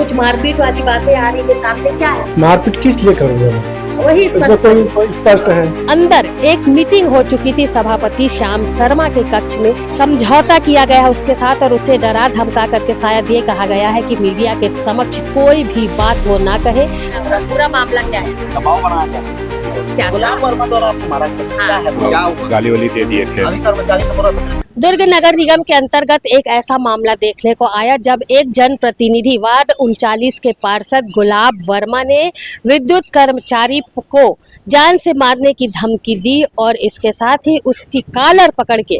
कुछ मारपीट वाली बातें आ रही है सामने, क्या है? मारपीट किस लिए करूँगा मैं? वही स्पष्ट है। अंदर एक मीटिंग हो चुकी थी सभापति श्याम शर्मा के कक्ष में, समझौता किया गया है उसके साथ और उसे डरा धमका करके शायद ये कहा गया है कि मीडिया के समक्ष कोई भी बात वो ना कहे। पूरा मामला क्या है? दबाव बनाया क्या? गुलाब वर्मा द्वारा आपको मारा क्या है? गाली वाली दे दिए थे। दुर्ग नगर निगम के अंतर्गत एक ऐसा मामला देखने को आया जब एक जनप्रतिनिधि वार्ड 39 के पार्षद गुलाब वर्मा ने विद्युत कर्मचारी को जान से मारने की धमकी दी और इसके साथ ही उसकी कॉलर पकड़ के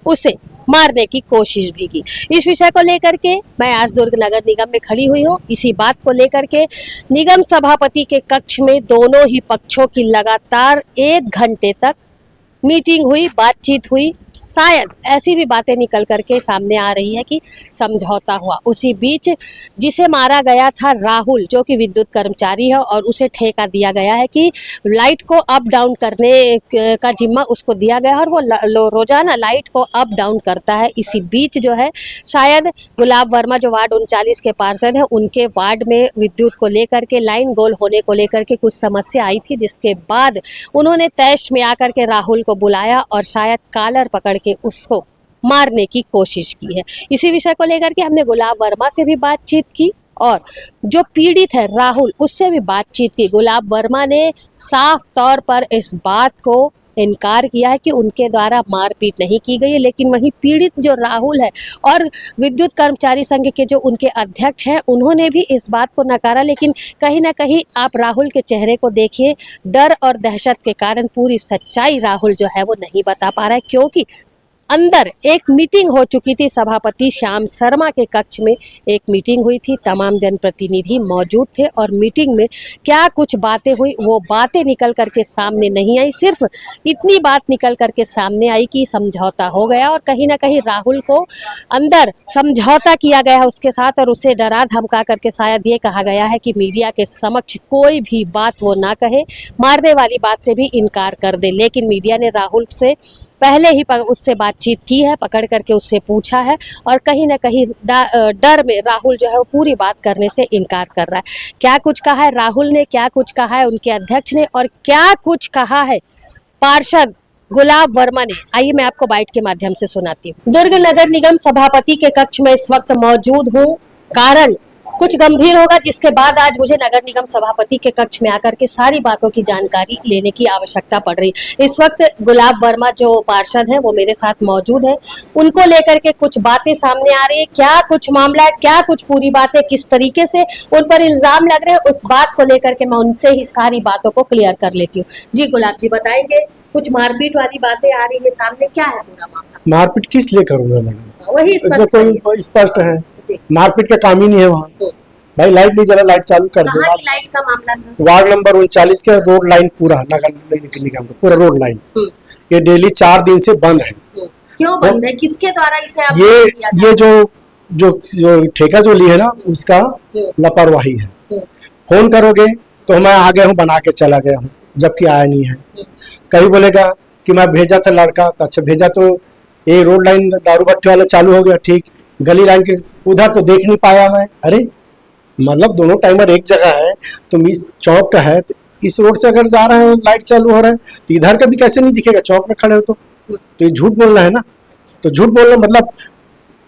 उसे मारने की कोशिश भी की। इस विषय को लेकर के मैं आज दुर्ग नगर निगम में खड़ी हुई हूँ। इसी बात को लेकर के निगम सभापति के कक्ष में दोनों ही पक्षों की लगातार 1 घंटे तक मीटिंग हुई, बातचीत हुई। शायद ऐसी भी बातें निकल करके सामने आ रही है कि समझौता हुआ। उसी बीच जिसे मारा गया था राहुल, जो कि विद्युत कर्मचारी है और उसे ठेका दिया गया है कि लाइट को अप डाउन करने का जिम्मा उसको दिया गया है और वो रोजाना लाइट को अप डाउन करता है। इसी बीच जो है शायद गुलाब वर्मा जो वार्ड 39 के पार्षद है, उनके वार्ड में विद्युत को लेकर के लाइन गोल होने को लेकर के कुछ समस्या आई थी, जिसके बाद उन्होंने तैश में आकर के राहुल को बुलाया और शायद कॉलर पकड़ के उसको मारने की कोशिश की है। इसी विषय को लेकर के हमने गुलाब वर्मा से भी बातचीत की और जो पीड़ित है राहुल, उससे भी बातचीत की। गुलाब वर्मा ने साफ तौर पर इस बात को इनकार किया है कि उनके द्वारा मारपीट नहीं की गई है, लेकिन वहीं पीड़ित जो राहुल है और विद्युत कर्मचारी संघ के जो उनके अध्यक्ष हैं, उन्होंने भी इस बात को नकारा। लेकिन कहीं ना कहीं आप राहुल के चेहरे को देखिए, डर और दहशत के कारण पूरी सच्चाई राहुल जो है वो नहीं बता पा रहा है, क्योंकि अंदर एक मीटिंग हो चुकी थी सभापति श्याम शर्मा के कक्ष में। एक मीटिंग हुई थी, तमाम जनप्रतिनिधि मौजूद थे और मीटिंग में क्या कुछ बातें हुई वो बातें निकल करके सामने नहीं आई। सिर्फ इतनी बात निकल करके सामने आई कि समझौता हो गया और कहीं ना कहीं राहुल को अंदर समझौता किया गया है उसके साथ और उसे डरा धमका करके शायद ये कहा गया है कि मीडिया के समक्ष कोई भी बात वो ना कहे, मारने वाली बात से भी इनकार कर दे। लेकिन मीडिया ने राहुल से पहले ही उससे बातचीत की है, पकड़ करके उससे पूछा है और कहीं ना कहीं डर में राहुल जो है वो पूरी बात करने से इनकार कर रहा है। क्या कुछ कहा है राहुल ने, क्या कुछ कहा है उनके अध्यक्ष ने और क्या कुछ कहा है पार्षद गुलाब वर्मा ने, आइए मैं आपको बाइट के माध्यम से सुनाती हूँ। दुर्ग नगर निगम सभापति के कक्ष में इस वक्त मौजूद हूँ। कारण कुछ गंभीर होगा, जिसके बाद आज मुझे नगर निगम सभापति के कक्ष में आकर के सारी बातों की जानकारी लेने की आवश्यकता पड़ रही। इस वक्त गुलाब वर्मा जो पार्षद हैं वो मेरे साथ मौजूद है। उनको लेकर के कुछ बातें सामने आ रही है, क्या कुछ मामला है, क्या कुछ पूरी बातें किस तरीके से उन पर इल्जाम लग रहे हैं, उस बात को लेकर के मैं उनसे ही सारी बातों को क्लियर कर लेती हूँ। जी गुलाब जी बताएंगे, कुछ मारपीट वाली बातें आ रही है सामने, क्या है पूरा मामला? मारपीट किस लिए करूँगा मैडम? वही स्पष्ट है। मारपीट का काम ही नहीं है वहाँ। भाई लाइट नहीं जला, लाइट चालू कर दो। लाइट का मामला था? वार्ड नंबर 39 के रोड लाइन पूरा नगर निगम का पूरा रोड लाइन ये डेली 4 दिन से बंद है। क्यों बंद है? किसके द्वारा इसे आप ये जो ठेका जो ली है ना, उसका लापरवाही है। फोन करोगे तो मैं आ गया हूँ, बना के चला गया हूँ, जबकि आया नहीं है। कहीं बोलेगा कि मैं भेजा था लड़का, तो अच्छा भेजा तो ये रोड लाइन दारू भट्टी वाला चालू हो गया, ठीक। गली लाइन के उधर तो देख नहीं पाया मैं। अरे मतलब दोनों टाइमर एक जगह है, तुम इस चौक का है, तो इस रोड से अगर जा रहे हैं लाइट चालू हो रहा है तो इधर का भी कैसे नहीं दिखेगा? चौक में खड़े हो तो ये झूठ बोलना है ना। तो झूठ बोलना मतलब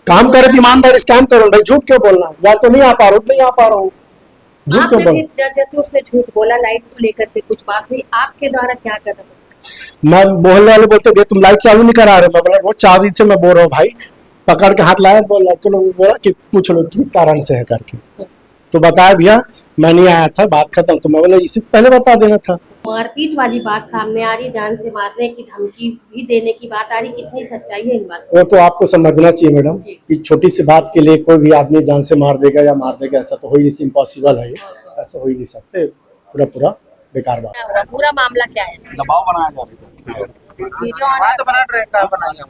काम करे तो ईमानदारी से काम करो भाई, झूठ क्यों बोलना? या तो नहीं आ पा रहा हूँ, नहीं आ पा रहा हूँ, झूठ क्यों बोलना? जैसे उसने झूठ बोला, लाइट को लेकर के कुछ बात हुई, आपके द्वारा क्या कदम? मैं मोहल्ले वाले बोलते भैया तुम लाइट चालू नहीं करा रहे। मैं बोला रोज 4 दिन से मैं बोल रहा हूँ भाई, पकड़ के हाथ लाया, बोला कि पूछ लो किस कारण से है करके, तो बताया भैया मैं नहीं आया था, बात खत्म। तो मैं बोला इसी पहले बता देना था। मारपीट वाली बात सामने आ रही, जान से मारने की धमकी भी देने की बात आ रही, कितनी सच्चाई है इन बातों? वो तो आपको समझना चाहिए मैडम कि छोटी सी बात के लिए कोई भी आदमी जान से मार देगा या मार देगा, ऐसा तो हो ही नहीं, इम्पॉसिबल है, ऐसा हो ही नहीं सकते। पूरा बेकार बात। पूरा मामला क्या है? दबाव बनाया जा रहा है।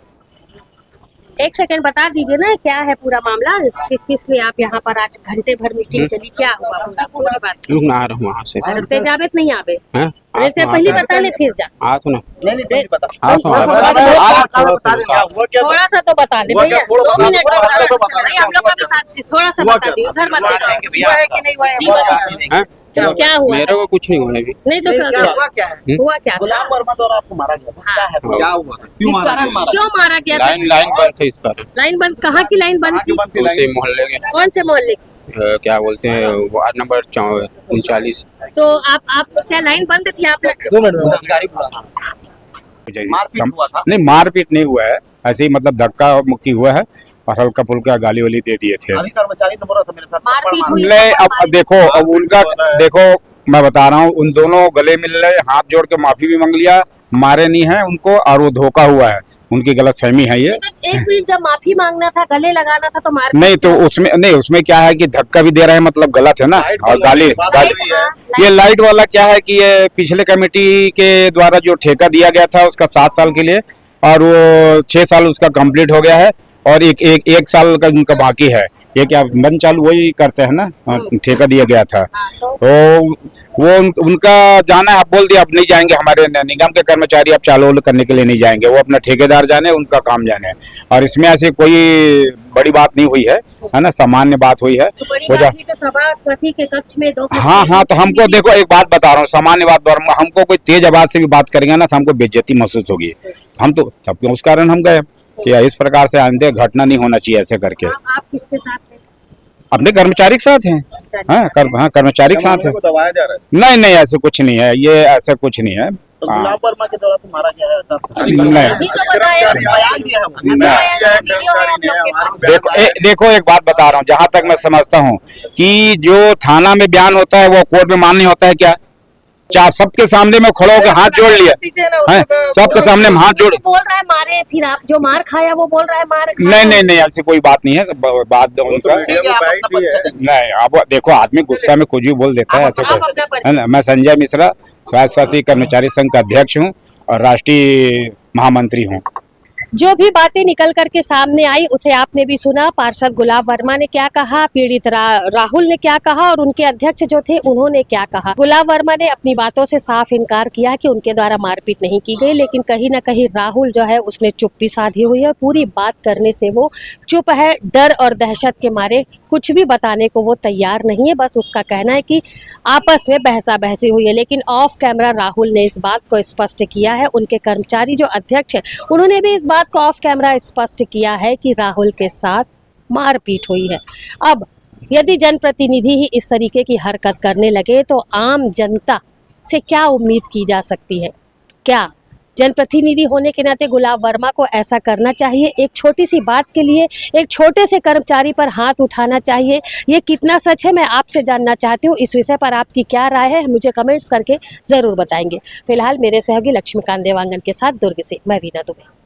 एक सेकंड बता दीजिए ना, क्या है पूरा मामला कि किस लिए आप यहाँ पर आज घंटे भर मीटिंग चली, क्या हुआ पूरी बात? लोग ना आ रहे वहाँ से तेजाबित नहीं आवे जैसे पहले बता ले फिर जा। हाँ तो ना नहीं नहीं पहले बता हाँ तो बता दे क्या हुआ क्या थोड़ा सा तो बता दे हुआ भैया, क्या? थोड़ा 2 मिनट थोड़ा बता तो बता नहीं, हम लोग का भी साथ थोड़ा सा हुआ बता क्या? दी, उधर मत हुआ बता। क्या? हुआ है कि नहीं हुआ है? जी बता। हैं? क्या हुआ मेरे को कुछ नहीं हुआ है अभी। नहीं तो क्या हुआ क्या है? हुआ क्या था? गुलाम वर्मा द्वारा आपको मारा गया था क्या है हाँ। क्या हुआ था क्यों मारा गया? क्यों मारा गया था? लाइन बंद थी इस पर, लाइन बंद, कहाँ की लाइन बंद थी? बंद थी उसे लाइन। मोहल्ले के कौन से मोहल्ले की? क्या बोलते हैं वार्ड नंबर 39। तो आप क्या लाइन बंद थी आप लोग? 2 मिनट में गाड़ी बुला मारपीट हुआ था? नहीं, मारपीट नहीं हुआ है, ऐसे ही मतलब धक्का मुक्की हुआ है और हल्का फुल्का गाली वाली दे दिए थे। अभी कर्मचारी तो बोल रहा था मेरे साथ मारपीट हुई। नहीं, अब देखो, अब उनका देखो, मैं बता रहा हूँ, उन दोनों गले मिल रहे, हाथ जोड़ के माफी भी मांग लिया, मारे नहीं है उनको, और वो धोखा हुआ है, उनकी गलतफहमी है ये। एक मिनट, जब माफी मांगना था, गले लगाना था तो मार नहीं तो उसमें क्या है कि धक्का भी दे रहे हैं, मतलब गलत है ना, और गाली ये लाइट वाला क्या है कि ये पिछले कमेटी के द्वारा जो ठेका दिया गया था उसका 7 साल के लिए, और वो 6 साल उसका कंप्लीट हो गया है, और एक साल का उनका बाकी है। ये क्या बंद चालू वही करते हैं ना, ठेका दिया गया था, तो वो उनका जाना है, अब बोल दिया अब नहीं जाएंगे, हमारे निगम के कर्मचारी अब चालू करने के लिए नहीं जाएंगे, वो अपना ठेकेदार जाने, उनका काम जाने। और इसमें ऐसे कोई बड़ी बात नहीं हुई है ना, सामान्य बात हुई है। तो बड़ी बात हुई तो सभापति के कक्ष में 2 हाँ, तो हमको देखो एक बात बता रहा हूँ, सामान्य बात, हमको कोई तेज आवाज से भी बात करेंगे ना तो हमको बेइज्जती महसूस होगी, हम तो तब क्यों उस कारण हम गए कि इस प्रकार से आइंदे घटना नहीं होना चाहिए ऐसे करके। आप किसके साथ हैं? अपने कर्मचारी के साथ हैं, हाँ, कर्मचारी के साथ है। दबाया जा रहा है नहीं, ऐसे कुछ नहीं है, ये ऐसा कुछ नहीं है। तो गुलाम वर्मा के द्वारा तो मारा गया है नहीं। अभी तो बताया, बयान दिया है वो। अभी बताया, वीडियो है आप लोग के पास। देखो एक बात बता रहा हूँ, जहां तक मैं समझता हूँ कि जो थाना में बयान होता है वो कोर्ट में मान्य होता है क्या? चार सबके सामने में खड़ा होकर हाथ जोड़ लिया है, सबके सामने में हाथ जोड़। बोल रहा है मारे, फिर आप जो मार खाया वो बोल रहा है मार खाया। नहीं, ऐसी कोई बात नहीं है, बात उनका नहीं। अब देखो, आदमी गुस्सा में कुछ भी बोल देता है, ऐसे है ना। मैं संजय मिश्रा, स्वास्थ्य कर्मचारी संघ का अध्यक्ष हूँ और राष्ट्रीय महामंत्री हूँ। जो भी बातें निकल करके सामने आई उसे आपने भी सुना। पार्षद गुलाब वर्मा ने क्या कहा, पीड़ित राहुल ने क्या कहा और उनके अध्यक्ष जो थे उन्होंने क्या कहा। गुलाब वर्मा ने अपनी बातों से साफ इनकार किया कि उनके द्वारा मारपीट नहीं की गई, लेकिन कहीं ना कहीं राहुल जो है उसने चुप्पी साधी हुई है। पूरी बात करने से वो चुप है, डर और दहशत के मारे कुछ भी बताने को वो तैयार नहीं है। बस उसका कहना है कि आपस में बहसा बहसी हुई है, लेकिन ऑफ कैमरा राहुल ने इस बात को स्पष्ट किया है। उनके कर्मचारी जो अध्यक्ष है उन्होंने भी इस बात को ऑफ कैमरा स्पष्ट किया है कि राहुल के साथ मारपीट हुई है। अब यदि जनप्रतिनिधि ही इस तरीके की हरकत करने लगे तो आम जनता से क्या उम्मीद की जा सकती है? क्या जनप्रतिनिधि होने के नाते गुलाब वर्मा को ऐसा करना चाहिए? एक छोटी सी बात के लिए एक छोटे से कर्मचारी पर हाथ उठाना चाहिए? ये कितना सच है मैं आपसे जानना चाहती हूँ। इस विषय पर आपकी क्या राय है मुझे कमेंट्स करके जरूर बताएंगे। फिलहाल मेरे सहयोगी लक्ष्मीकांत देवांगन के साथ दुर्ग से मैं वीना दुबे।